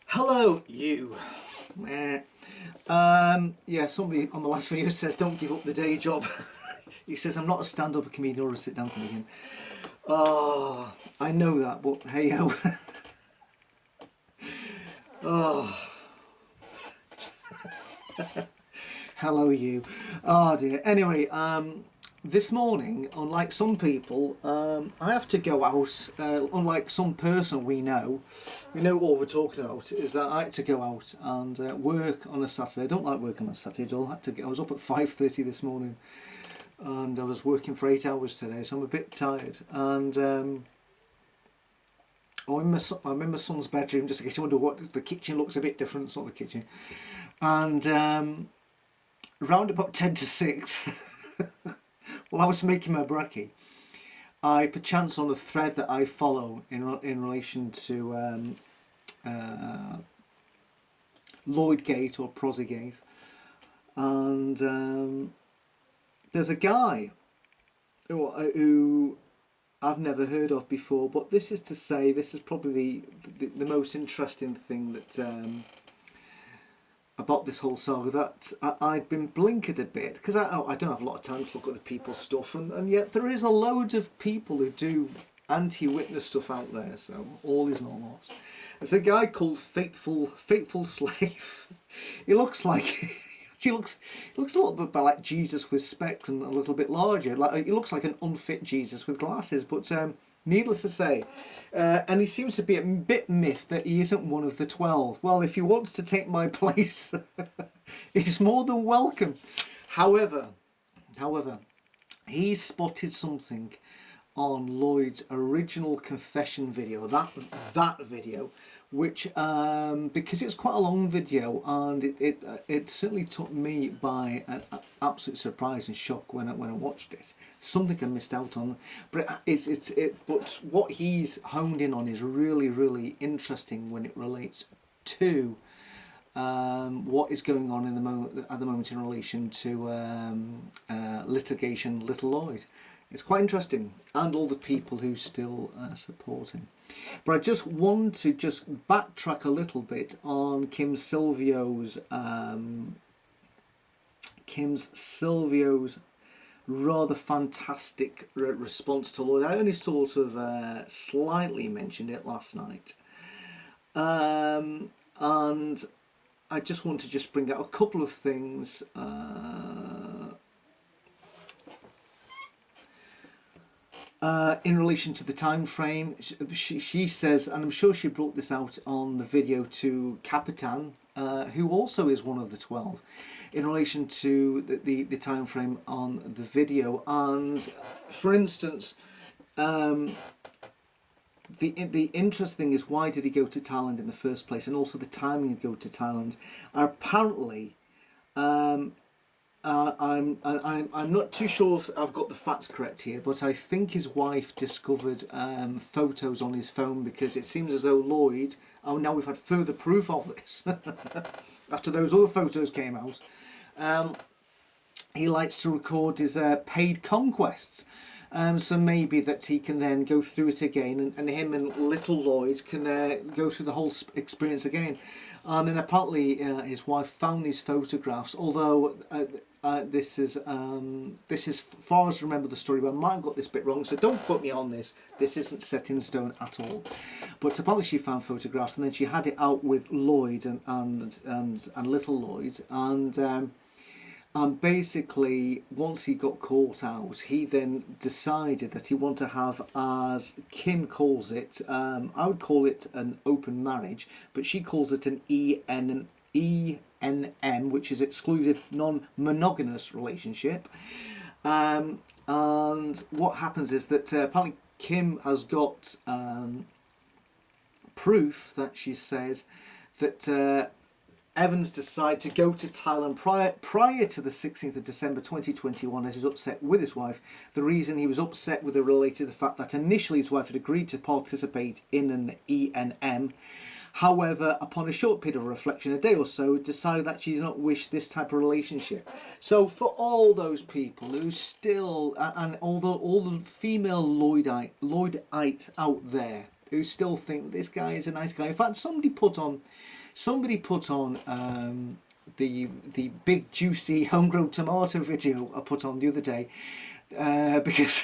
Hello, you. Yeah, somebody on the last video says don't give up the day job. He says I'm not a stand-up comedian or a sit-down comedian. Oh, I know that, but hey ho. Oh, hello, you. Oh dear. Anyway, this morning, unlike some people, I have to go out. Unlike some person we know what we're talking about. Is that I had to go out and work on a Saturday. I don't like working on a Saturday at all. I was up at 5:30 this morning, and I was working for 8 hours today, so I'm a bit tired. And I'm in my son's bedroom, just in case you wonder what the kitchen looks a bit different. It's not the kitchen. And round about 10 to 6. While I was making my brekkie, I perchance on a thread that I follow in relation to Lloyd Gate or Prosygate, and there's a guy who I've never heard of before, but this is to say this is probably the most interesting thing that about this whole saga, that I'd been blinkered a bit because I don't have a lot of time to look at the people's stuff, and yet there is a load of people who do anti-witness stuff out there, so all is not lost. There's a guy called Faithful Slave. He looks like he looks a little bit like Jesus with specs and a little bit larger. He looks like an unfit Jesus with glasses, but needless to say, and he seems to be a bit miffed that he isn't one of the 12. Well, if he wants to take my place, he's more than welcome. However, he spotted something on Lloyd's original confession video, that video, which because it's quite a long video, and it certainly took me by an absolute surprise and shock when I watched it. Something I missed out on, but but what he's honed in on is really interesting when it relates to what is going on at the moment in relation to litigation Little Lloyd. It's quite interesting, and all the people who still support him. But I just want to backtrack a little bit on Kim Silvio's rather fantastic response to Lloyd. I only sort of slightly mentioned it last night, and I just want to bring out a couple of things. In relation to the time frame, she says, and I'm sure she brought this out on the video to Capitan, who also is one of the 12, in relation to the time frame on the video. And for instance, the interesting thing is, why did he go to Thailand in the first place, and also the timing of going to Thailand. Apparently, I'm not too sure if I've got the facts correct here, but I think his wife discovered photos on his phone, because it seems as though Lloyd, now we've had further proof of this, after those other photos came out, he likes to record his paid conquests. So maybe that he can then go through it again, and him and Little Lloyd can go through the whole experience again. And then apparently his wife found these photographs, although this is far as I remember the story, but I might have got this bit wrong, so don't quote me on this. This isn't set in stone at all. But apparently she found photographs, and then she had it out with Lloyd and Little Lloyd, and basically, once he got caught out, he then decided that he wanted to have, as Kim calls it, I would call it an open marriage, but she calls it an ENM, which is exclusive non-monogamous relationship. And what happens is that apparently Kim has got proof that she says that Evans decided to go to Thailand prior to the 16th of December 2021, as he was upset with his wife. The reason he was upset with her related to the fact that initially his wife had agreed to participate in an ENM. However, upon a short period of reflection, a day or so, decided that she did not wish this type of relationship. So for all those people who still, and all the female Lloydites out there who still think this guy is a nice guy. In fact, somebody put on the big juicy homegrown tomato video I put on the other day, because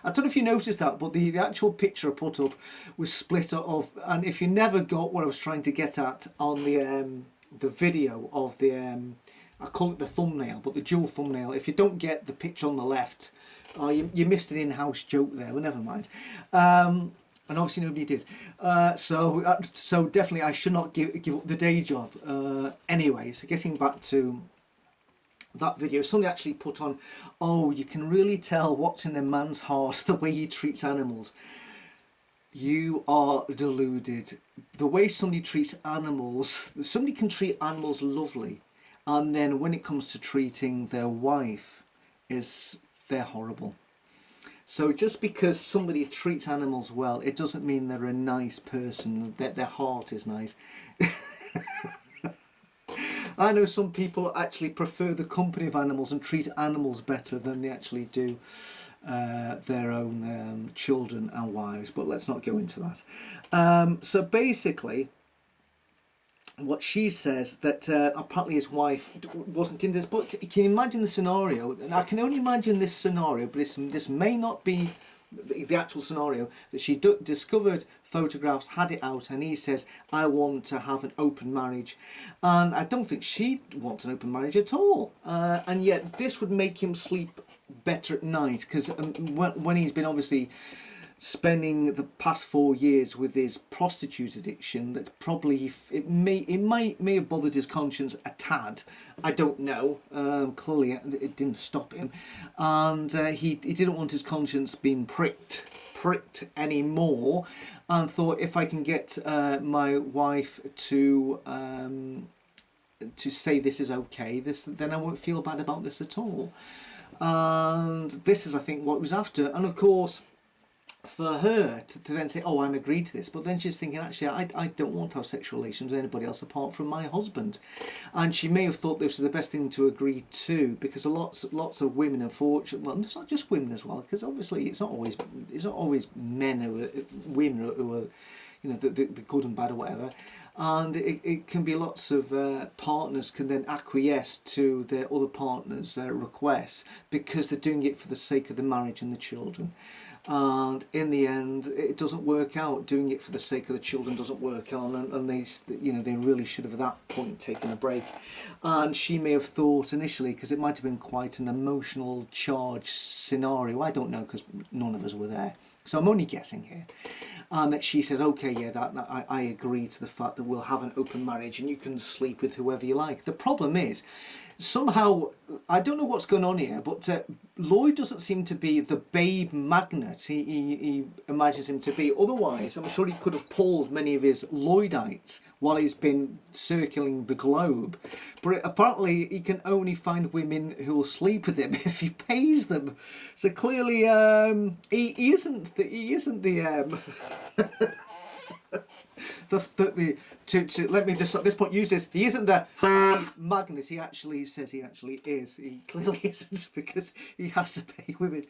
I don't know if you noticed that, but the actual picture I put up was split off. And if you never got what I was trying to get at on the video of the I call it the thumbnail, but the dual thumbnail, if you don't get the picture on the left, you missed an in-house joke there. Well, never mind. And obviously nobody did. So definitely I should not give up the day job. Anyway, so getting back to that video, somebody actually put on, oh, you can really tell what's in a man's heart the way he treats animals. You are deluded. The way somebody treats animals, somebody can treat animals lovely, and then when it comes to treating their wife, they're horrible. So just because somebody treats animals well, it doesn't mean they're a nice person, that their heart is nice. I know some people actually prefer the company of animals and treat animals better than they actually do their own children and wives, but let's not go into that. So basically, what she says, that apparently his wife wasn't into this, but can you imagine the scenario? And I can only imagine this scenario, but this may not be the actual scenario, that she discovered photographs, had it out, and he says, I want to have an open marriage. And I don't think she wants an open marriage at all. And yet this would make him sleep better at night, because when he's been obviously spending the past 4 years with his prostitute addiction, that probably it may have bothered his conscience a tad. I don't know. Clearly it didn't stop him, and he didn't want his conscience being pricked anymore, and thought, if I can get my wife to say this is okay, then I won't feel bad about this at all. And this is, I think, what he was after. And of course, for her to then say, oh, I'm agreed to this, but then she's thinking, actually, I don't want to have sexual relations with anybody else apart from my husband. And she may have thought this was the best thing to agree to, because lots of women, unfortunately, well, it's not just women as well, because obviously it's not always men who are women who are, you know, the good and bad or whatever. And it can be lots of partners can then acquiesce to their other partners' requests, because they're doing it for the sake of the marriage and the children. And in the end, it doesn't work out. Doing it for the sake of the children doesn't work out, and they really should have at that point taken a break. And she may have thought initially, because it might have been quite an emotional charged scenario, I don't know, because none of us were there, so I'm only guessing here, and that she said, okay, yeah, I agree to the fact that we'll have an open marriage and you can sleep with whoever you like. The problem is, somehow, I don't know what's going on here, but Lloyd doesn't seem to be the babe magnet he imagines him to be. Otherwise, I'm sure he could have pulled many of his Lloydites while he's been circling the globe. But apparently, he can only find women who will sleep with him if he pays them. So clearly, he isn't the let me just at this point use this. He isn't the magnet. He actually says he actually is. He clearly isn't, because he has to pay women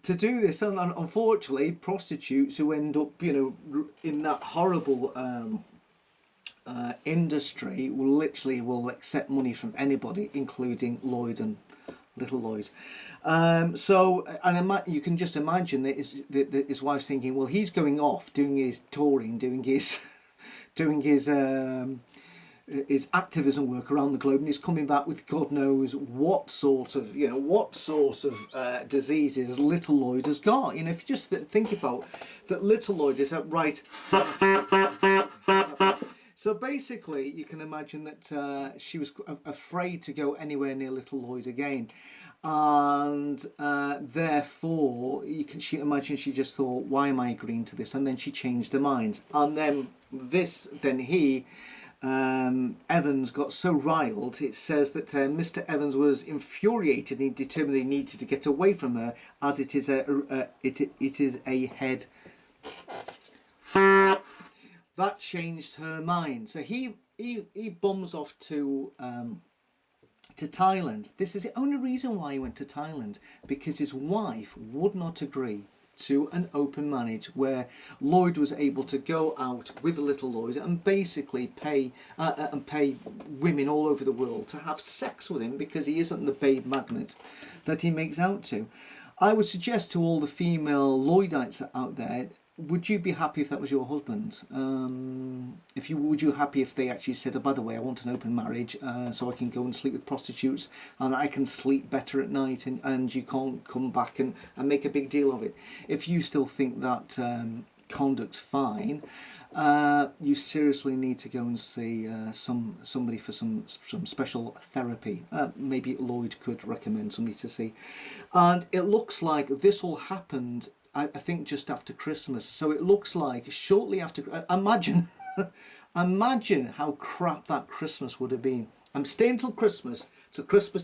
to do this. And unfortunately, prostitutes who end up, you know, in that horrible industry will accept money from anybody, including Lloyd and little Lloyd. You can just imagine that his wife's thinking, well, he's going off doing his touring, doing his activism work around the globe, and he's coming back with God knows what sort of diseases little Lloyd has got. You know, if you just think about that, little Lloyd is right. So basically, you can imagine that she was afraid to go anywhere near little Lloyd again, and therefore she imagine she just thought, why am I agreeing to this? And then she changed her mind, and then Evans got so riled, it says that Mr. Evans was infuriated and he determined he needed to get away from her, as it is a head. That changed her mind. So he bombs off to Thailand. This is the only reason why he went to Thailand, because his wife would not agree to an open marriage where Lloyd was able to go out with little Lloyd and basically pay women all over the world to have sex with him because he isn't the babe magnet that he makes out to. I would suggest to all the female Lloydites out there, would you be happy if that was your husband? Would you happy if they actually said, oh, by the way, I want an open marriage so I can go and sleep with prostitutes and I can sleep better at night and you can't come back and make a big deal of it? If you still think that conduct's fine, you seriously need to go and see somebody for some special therapy. Maybe Lloyd could recommend somebody to see. And it looks like this all happened, I think, just after Christmas. So it looks like shortly after. Imagine, imagine how crap that Christmas would have been. I'm staying till Christmas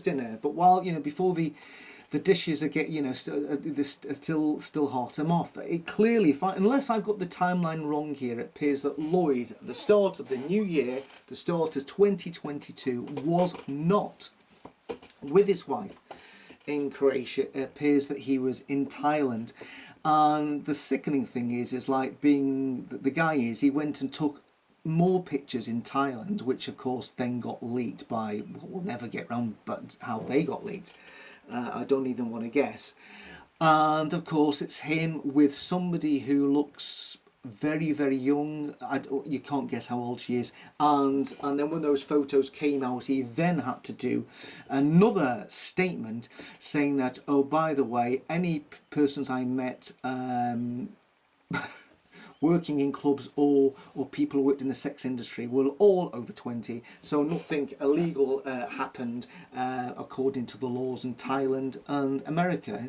dinner. But while before the dishes are still hot, I'm off. It clearly, unless I've got the timeline wrong here, it appears that Lloyd, at the start of the new year, the start of 2022, was not with his wife in Croatia. It appears that he was in Thailand. And the sickening thing is like being the guy he went and took more pictures in Thailand, which of course then got leaked by, we'll never get round but how they got leaked. I don't even want to guess. And of course it's him with somebody who looks very, very young. You can't guess how old she is. And then when those photos came out, he then had to do another statement saying that, oh, by the way, any persons I met working in clubs or people who worked in the sex industry were all over 20, so nothing illegal happened according to the laws in Thailand and America.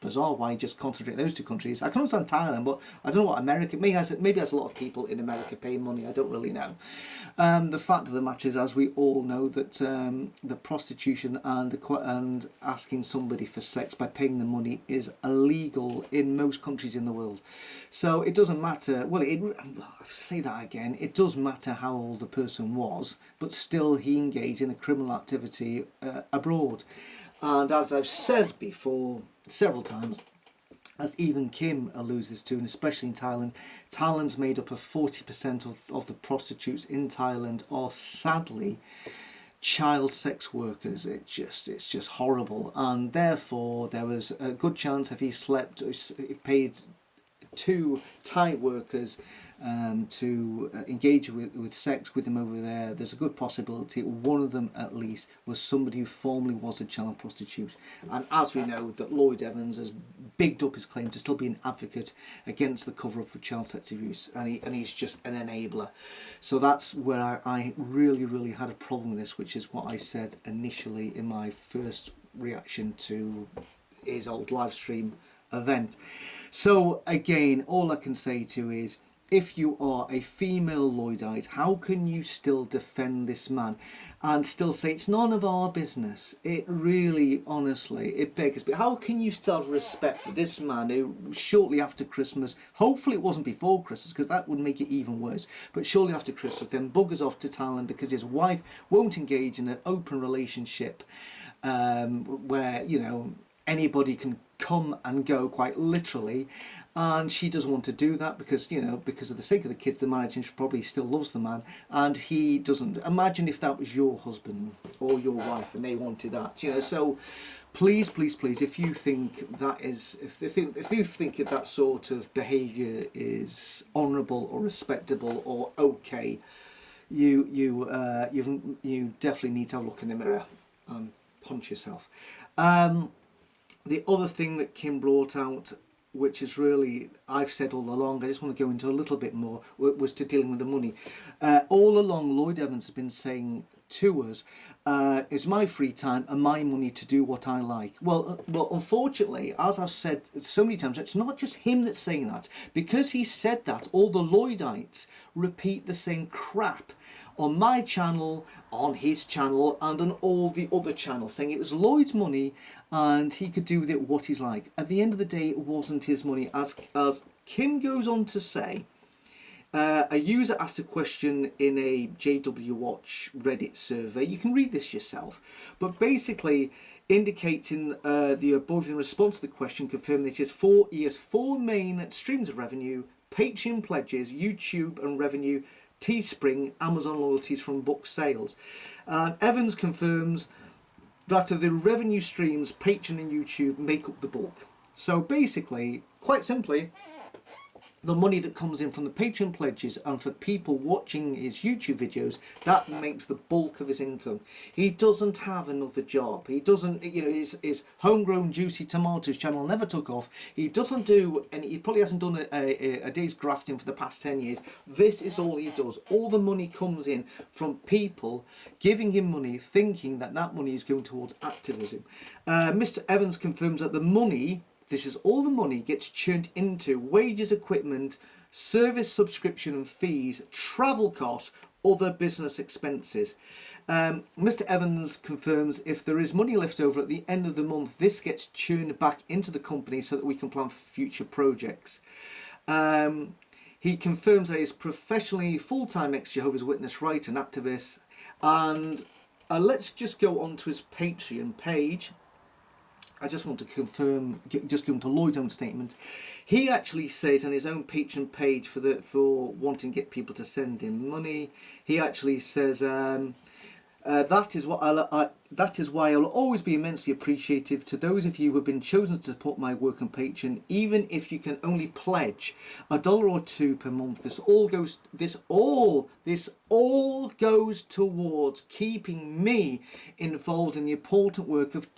Bizarre why you just concentrate those two countries. I can understand Thailand, but I don't know what America, maybe has a lot of people in America paying money, I don't really know. The fact of the matter is, as we all know, that the prostitution and asking somebody for sex by paying them money is illegal in most countries in the world. So it doesn't matter, well, I say that again, it does matter how old the person was, but still he engaged in a criminal activity abroad. And as I've said before several times, as even Kim alludes to, and especially in Thailand, Thailand's made up of 40% of the prostitutes in Thailand are sadly child sex workers. It's just horrible, and therefore there was a good chance if he paid two Thai workers to engage with sex with him over there, there's a good possibility one of them at least was somebody who formerly was a child prostitute. And as we know, that Lloyd Evans has bigged up his claim to still be an advocate against the cover-up of child sex abuse, and he's just an enabler. So that's where I really had a problem with this, which is what I said initially in my first reaction to his old live stream event. So again, all I can say to you is, if you are a female Lloydite, how can you still defend this man and still say it's none of our business? It really, honestly, it beggars. But how can you still have respect for this man who shortly after Christmas, hopefully it wasn't before Christmas because that would make it even worse, but shortly after Christmas then buggers off to Thailand because his wife won't engage in an open relationship where, anybody can come and go quite literally, and she doesn't want to do that because of the sake of the kids, the marriage, and she probably still loves the man, and he doesn't. Imagine if that was your husband or your wife and they wanted that, so please, if you think that is, if you think that sort of behaviour is honourable or respectable or okay, you definitely need to have a look in the mirror and punch yourself. The other thing that Kim brought out, which is really, I've said all along, I just want to go into a little bit more, was to dealing with the money. All along, Lloyd Evans has been saying to us, it's my free time and my money to do what I like. Well, unfortunately, as I've said so many times, it's not just him that's saying that. Because he said that, all the Lloydites repeat the same crap on my channel, on his channel, and on all the other channels, saying it was Lloyd's money and he could do with it what he's like. At the end of the day, it wasn't his money. As Kim goes on to say, a user asked a question in a JW Watch Reddit survey. You can read this yourself. But basically, indicating the above in response to the question, confirming that he has four main streams of revenue: Patreon pledges, YouTube and revenue, Teespring, Amazon loyalties from book sales. Evans confirms that of the revenue streams, Patreon and YouTube make up the bulk. So basically, quite simply, the money that comes in from the Patreon pledges and for people watching his YouTube videos, that makes the bulk of his income. He doesn't have another job. He doesn't, you know, his homegrown juicy tomatoes channel never took off. He doesn't do, and he probably hasn't done a day's grafting for the past 10 years. This is all he does. All the money comes in from people giving him money, thinking that that money is going towards activism. Mr. Evans confirms that the money, this is all the money, gets churned into wages, equipment, service subscription and fees, travel costs, other business expenses. Mr. Evans confirms if there is money left over at the end of the month, this gets churned back into the company so that we can plan for future projects. He confirms that he's professionally full-time ex-Jehovah's Witness writer and activist. And let's just go on to his Patreon page. I just want to confirm, just going to Lloyd's own statement. He actually says on his own Patreon page for wanting to get people to send him money, he actually says that is why I will always be immensely appreciative to those of you who have been chosen to support my work on Patreon, even if you can only pledge $1 or $2 per month. This all goes towards keeping me involved in the important work of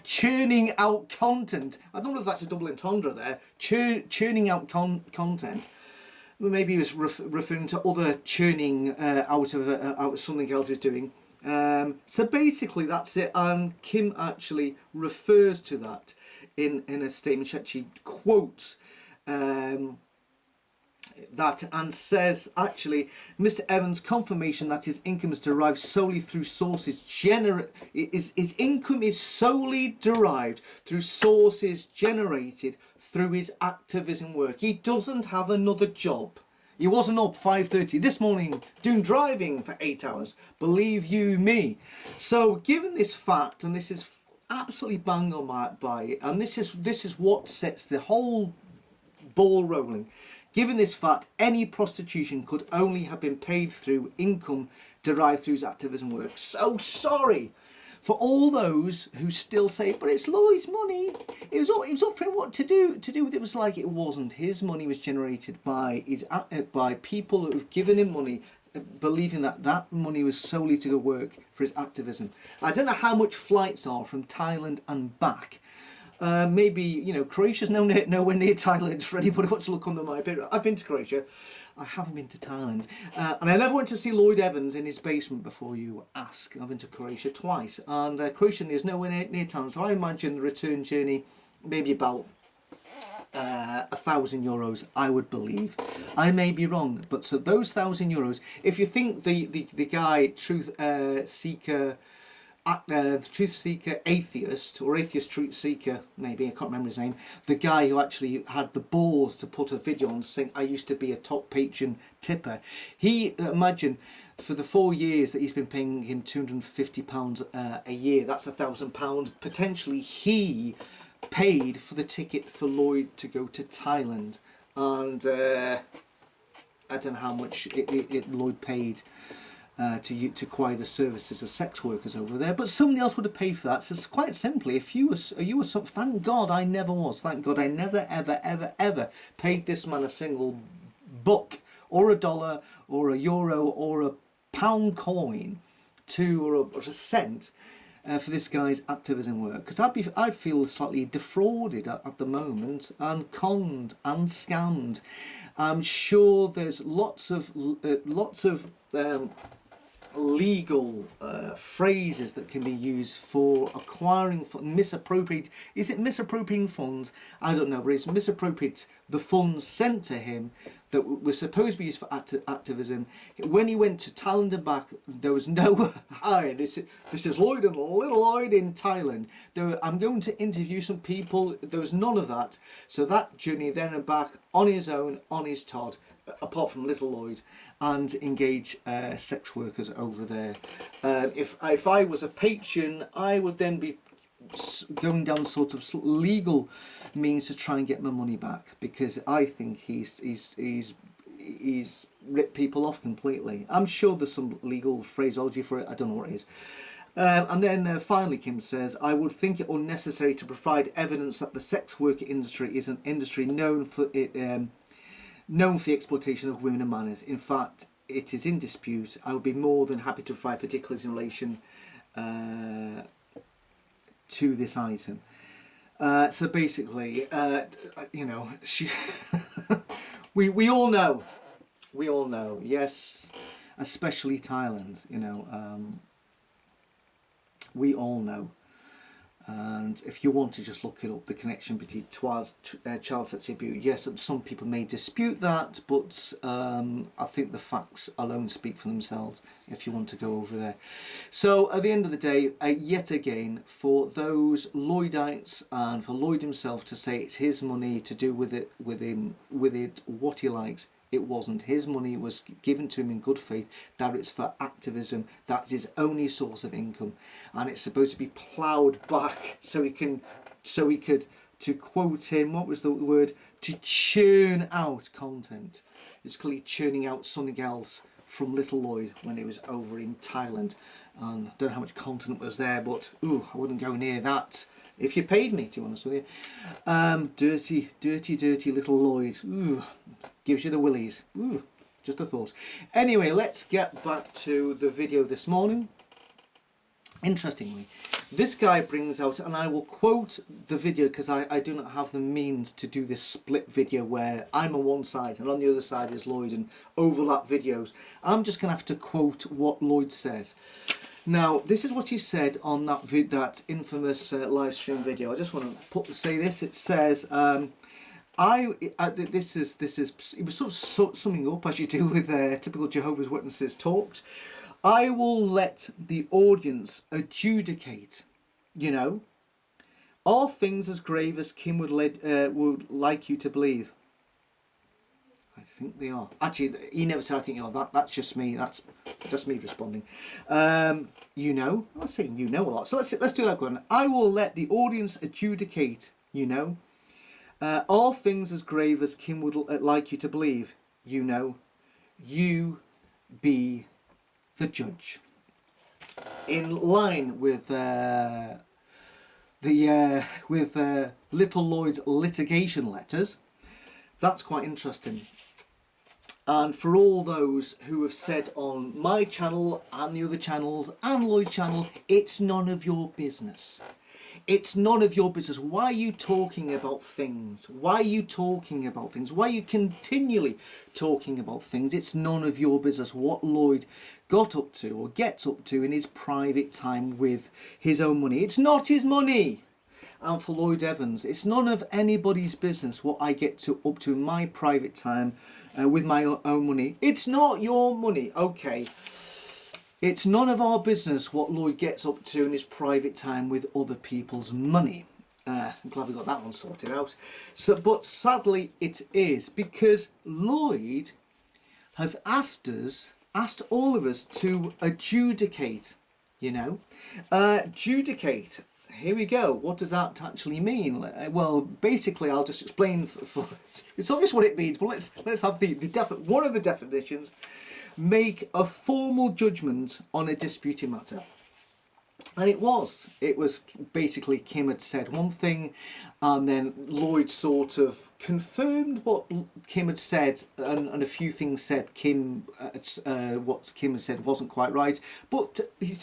churning out content. I don't know if that's a double entendre there. Churning out content. Maybe he was referring to other churning out of something else he's doing. So basically that's it, and Kim actually refers to that in a statement. She actually quotes that and says, actually, Mr. Evans' confirmation that his income is derived solely through sources his income is solely derived through sources generated through his activism work. He doesn't have another job. He wasn't up 5:30 this morning doing driving for 8 hours, believe you me. So given this fact, and this is absolutely bang on by it, and this is what sets the whole ball rolling. Given this fact, any prostitution could only have been paid through income derived through his activism work. So sorry for all those who still say, but it's Lloyd's money. It was up for him what to do with it. It was like it wasn't. His money was generated by people who have given him money, believing that that money was solely to go work for his activism. I don't know how much flights are from Thailand and back. Maybe, you know, Croatia's nowhere near Thailand for anybody who wants to look on the map. I've been to Croatia. I haven't been to Thailand. And I never went to see Lloyd Evans in his basement, before you ask. I've been to Croatia twice. And Croatia is nowhere near Thailand. So I imagine the return journey, maybe about €1,000, I would believe. I may be wrong. But so those €1,000, if you think the guy, Truth Seeker Atheist, or Atheist Truth Seeker, maybe, I can't remember his name, the guy who actually had the balls to put a video on saying, I used to be a top Patreon tipper. He, imagine, for the 4 years that he's been paying him £250 a year, that's £1,000. Potentially he paid for the ticket for Lloyd to go to Thailand. And I don't know how much Lloyd paid to acquire the services of sex workers over there, but somebody else would have paid for that. So it's quite simply, if you were thank God I never was. Thank God I never ever paid this man a single buck or $1 or €1 or a pound coin or a cent for this guy's activism work, because I'd feel slightly defrauded at the moment, and conned and scammed. I'm sure there's lots of legal phrases that can be used for acquiring misappropriating funds. I don't know, but it's misappropriate the funds sent to him that was supposed to be used for activism. When he went to Thailand and back, there was no, hi, this is Lloyd and little Lloyd in Thailand. I'm going to interview some people. There was none of that. So that journey then and back on his own, on his Todd, apart from little Lloyd, and engage sex workers over there. If I was a patron, I would then be going down sort of legal means to try and get my money back, because I think he's ripped people off completely. I'm sure there's some legal phraseology for it. I don't know what it is. And then finally, Kim says, I would think it unnecessary to provide evidence that the sex worker industry is an industry known for the exploitation of women and minors. In fact, it is in dispute. I would be more than happy to provide particulars in relation to this item. So basically, you know, we all know, yes, especially Thailand, you know, we all know. And if you want to just look it up, the connection between child sex abuse, yes, some people may dispute that, but I think the facts alone speak for themselves if you want to go over there. So at the end of the day, yet again, for those Lloydites and for Lloyd himself to say it's his money to do with it what he likes, it wasn't. His money was given to him in good faith, that it's for activism, that's his only source of income, and it's supposed to be ploughed back so he could, to quote him, what was the word, to churn out content. It's clearly churning out something else from little Lloyd when he was over in Thailand. And I don't know how much content was there, but ooh, I wouldn't go near that if you paid me, to be honest with you. Dirty little Lloyd. Ooh, gives you the willies. Ooh, just a thought. Anyway, let's get back to the video this morning. Interestingly, this guy brings out, and I will quote the video because I do not have the means to do this split video where I'm on one side and on the other side is Lloyd and overlap videos. I'm just going to have to quote what Lloyd says. Now, this is what he said on that infamous live stream video. I just want to say this. It says, this is it was sort of summing up, as you do with typical Jehovah's Witnesses talks. I will let the audience adjudicate, you know. Are things as grave as Kim would like you to believe? I think they are. Actually, he never said I think you are. That's just me. That's just me responding. You know. I'm saying you know a lot. So let's do that one. I will let the audience adjudicate, you know. Are things as grave as Kim would like you to believe? You know. You be the judge. In line with little Lloyd's litigation letters, that's quite interesting. And for all those who have said on my channel and the other channels and Lloyd's channel, it's none of your business. It's none of your business. Why are you talking about things? Why are you talking about things? Why are you continually talking about things? It's none of your business what Lloyd got up to or gets up to in his private time with his own money. It's not his money. And for Lloyd Evans, it's none of anybody's business what I get up to in my private time with my own money. It's not your money. Okay. It's none of our business what Lloyd gets up to in his private time with other people's money. I'm glad we got that one sorted out. But sadly it is, because Lloyd has asked all of us to adjudicate, you know. Adjudicate. Here we go. What does that actually mean? Well, basically, I'll just explain. It's obvious what it means, but let's have one of the definitions. Make a formal judgment on a disputed matter. And it was basically Kim had said one thing, and then Lloyd sort of confirmed what Kim had said, and a few things said what Kim had said wasn't quite right, but he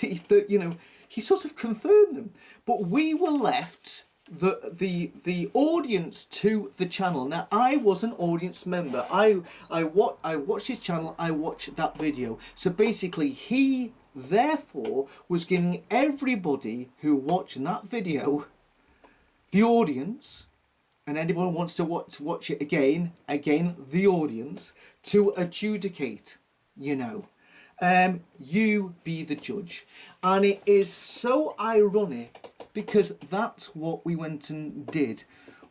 sort of confirmed them. But we were left the audience to the channel. Now, I was an audience member. I watched his channel. I watched that video. So basically, he therefore was giving everybody who watched that video, the audience, and anyone wants to watch it again, the audience, to adjudicate, you know. You be the judge. And it is so ironic because that's what we went and did.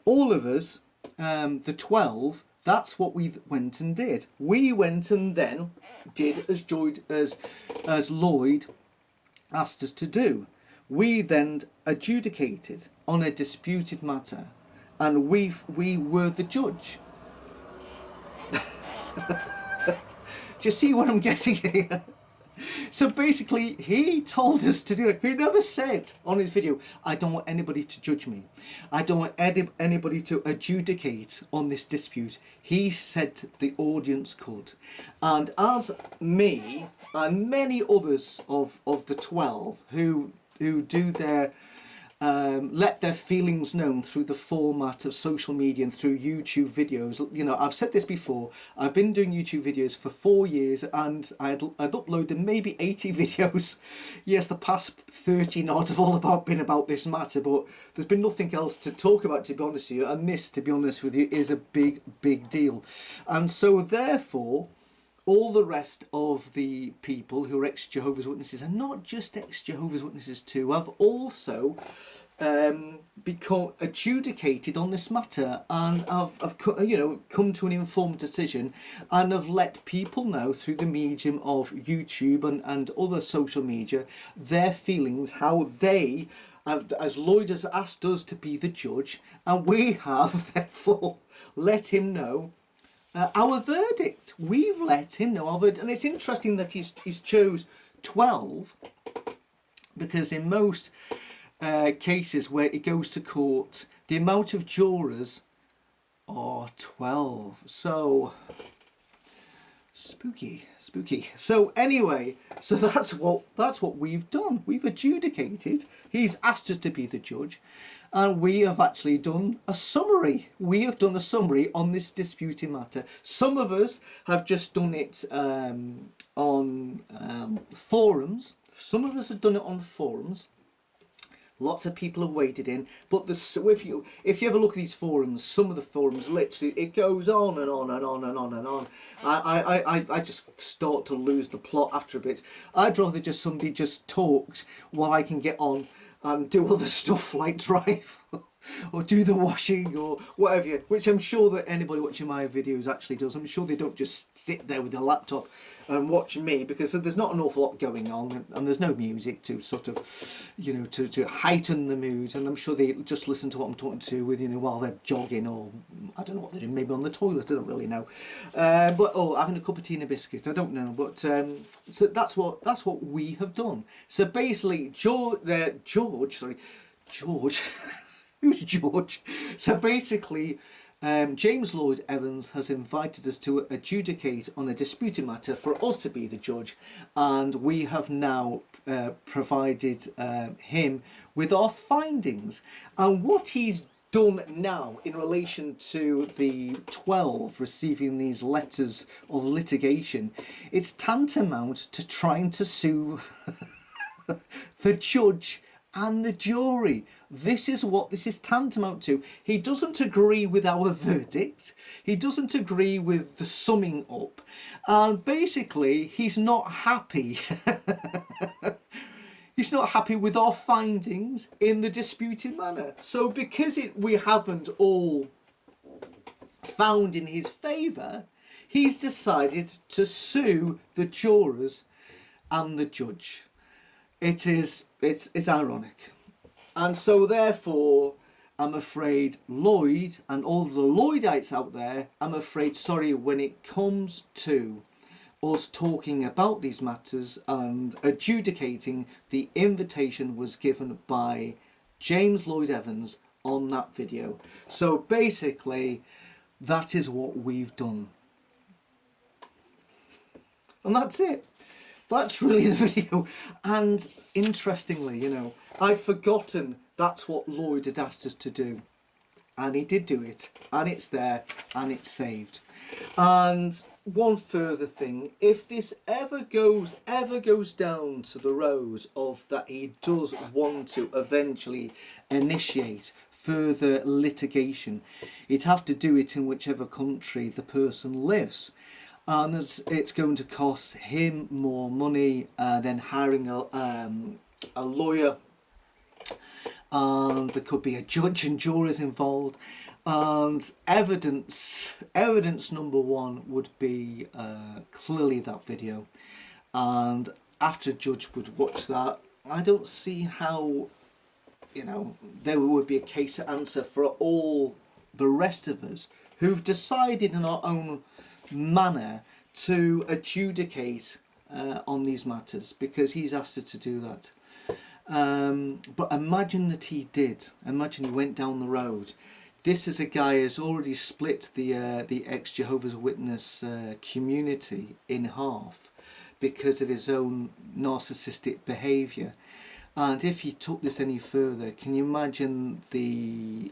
All of us, the 12, that's what we went and did. We went and then did as Lloyd asked us to do. We then adjudicated on a disputed matter, and we were the judge. Do you see what I'm getting here? So basically, he told us to do it. He never said on his video, I don't want anybody to judge me. I don't want anybody to adjudicate on this dispute. He said the audience could. And as me and many others of the 12 who do their let their feelings known through the format of social media and through YouTube videos. You know, I've said this before, I've been doing YouTube videos for 4 years, and I'd uploaded maybe 80 videos. Yes, the past 30 odd have all been about this matter, but there's been nothing else to talk about, to be honest with you, and this, to be honest with you, is a big deal. And so therefore, all the rest of the people who are ex-Jehovah's Witnesses, and not just ex-Jehovah's Witnesses too, have also become adjudicated on this matter, and have come to an informed decision, and have let people know through the medium of YouTube and other social media their feelings, how they, as Lloyd has asked us to be the judge, and we have therefore let him know our verdict. We've let him know our verdict. And it's interesting that he's chose 12, because in most cases where it goes to court, the amount of jurors are 12. So spooky. So anyway, so that's what we've done. We've adjudicated. He's asked us to be the judge, and we have actually done a summary. We have done a summary on this disputed matter. Some of us have just done it on forums. Some of us have done it on forums. Lots of people have waded in, but if you ever look at these forums, some of the forums, literally, it goes on and on and on and on and on. I just start to lose the plot after a bit. I'd rather just somebody just talks while I can get on and do other stuff like drive or do the washing or whatever, which I'm sure that anybody watching my videos actually does. I'm sure they don't just sit there with their laptop and watch me, because there's not an awful lot going on, and there's no music to sort of, to heighten the mood, and I'm sure they just listen to what I'm talking to with, while they're jogging, or I don't know what they're doing, maybe on the toilet, I don't really know, having a cup of tea and a biscuit, I don't know, but so that's what we have done. So basically, George, who's George? So basically, James Lloyd Evans has invited us to adjudicate on a disputed matter for us to be the judge, and we have now provided him with our findings. And what he's done now in relation to the 12 receiving these letters of litigation, it's tantamount to trying to sue the judge and the jury. This is what this is tantamount to. He doesn't agree with our verdict. He doesn't agree with the summing up. And basically, he's not happy. He's not happy with our findings in the disputed manner. So because we haven't all found in his favour, he's decided to sue the jurors and the judge. It's ironic. And so therefore, I'm afraid Lloyd and all the Lloydites out there, I'm afraid, sorry, when it comes to us talking about these matters and adjudicating, the invitation was given by James Lloyd Evans on that video. So basically, that is what we've done. And that's it. That's really the video. And interestingly, I'd forgotten that's what Lloyd had asked us to do. And he did do it. And it's there. And it's saved. And one further thing. If this ever goes down to the road of that he does want to eventually initiate further litigation. He'd have to do it in whichever country the person lives. And it's going to cost him more money than hiring a lawyer, and there could be a judge and jurors involved. And evidence number one would be clearly that video. And after a judge would watch that, I don't see how, you know, there would be a case to answer for all the rest of us who've decided in our own manner to adjudicate on these matters, because he's asked us to do that. But imagine that he did. Imagine he went down the road. This is a guy who's already split the ex-Jehovah's Witness community in half because of his own narcissistic behaviour. And if he took this any further, can you imagine the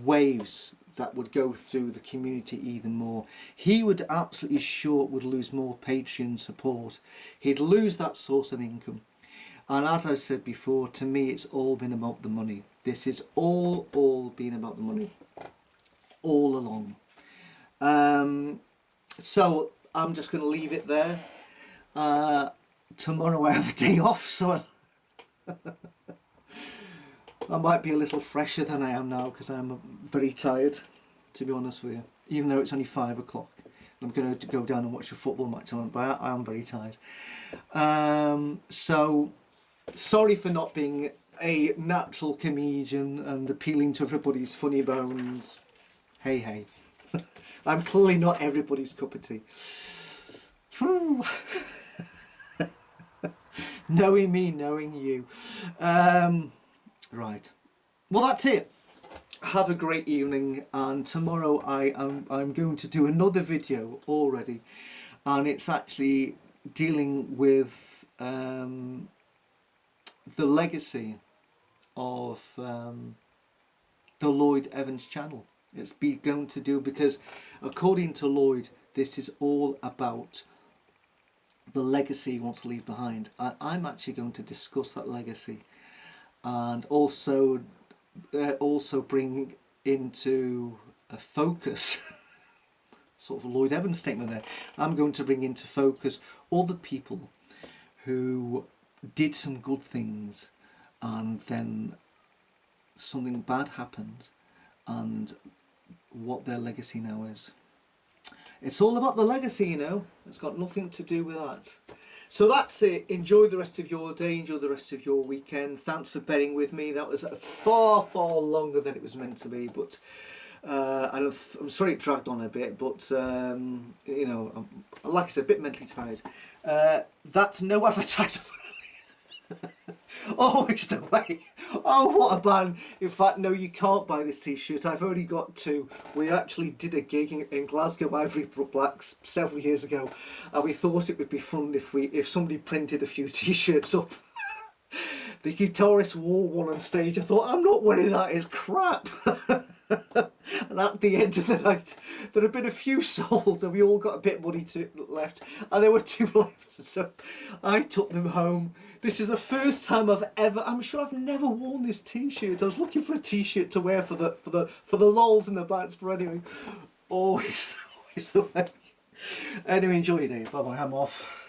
waves that would go through the community even more? He would absolutely sure would lose more Patreon support. He'd lose that source of income. And as I said before, to me it's all been about the money. This is all been about the money all along. So I'm just going to leave it there. Tomorrow I have a day off, so I might be a little fresher than I am now, because I'm very tired, to be honest with you, even though it's only 5 o'clock. I'm going to go down and watch a football match on, but I am very tired. So sorry for not being a natural comedian and appealing to everybody's funny bones. Hey. I'm clearly not everybody's cup of tea. Knowing me, knowing you. Right. Well, that's it. Have a great evening, and tomorrow I'm going to do another video already, and it's actually dealing with the legacy of the Lloyd Evans channel. It's going to do, because according to Lloyd, this is all about the legacy he wants to leave behind. I'm actually going to discuss that legacy, and also bring into a focus sort of Lloyd Evans statement there. I'm going to bring into focus all the people who did some good things and then something bad happened, and what their legacy now is. It's all about the legacy, you know. It's got nothing to do with that. So that's it. Enjoy the rest of your day. Enjoy the rest of your weekend. Thanks for bearing with me. That was far longer than it was meant to be. But I'm sorry it dragged on a bit. But, you know, like I said, a bit mentally tired. That's no advertisement. Always the way. Oh, what a band. In fact, no, you can't buy this t-shirt. I've only got 2. We actually did a gig in Glasgow Ivory Blacks several years ago, and we thought it would be fun if somebody printed a few t-shirts up. The guitarist wore one on stage. I thought, I'm not wearing that, it's crap. And at the end of the night, there had been a few sold, and we all got a bit of money left, and there were 2 left. So I took them home. This is the first time I'm sure I've never worn this t-shirt. I was looking for a t-shirt to wear for the lols and the bands, but anyway, always the way. Anyway, enjoy your day. Bye bye. I'm off.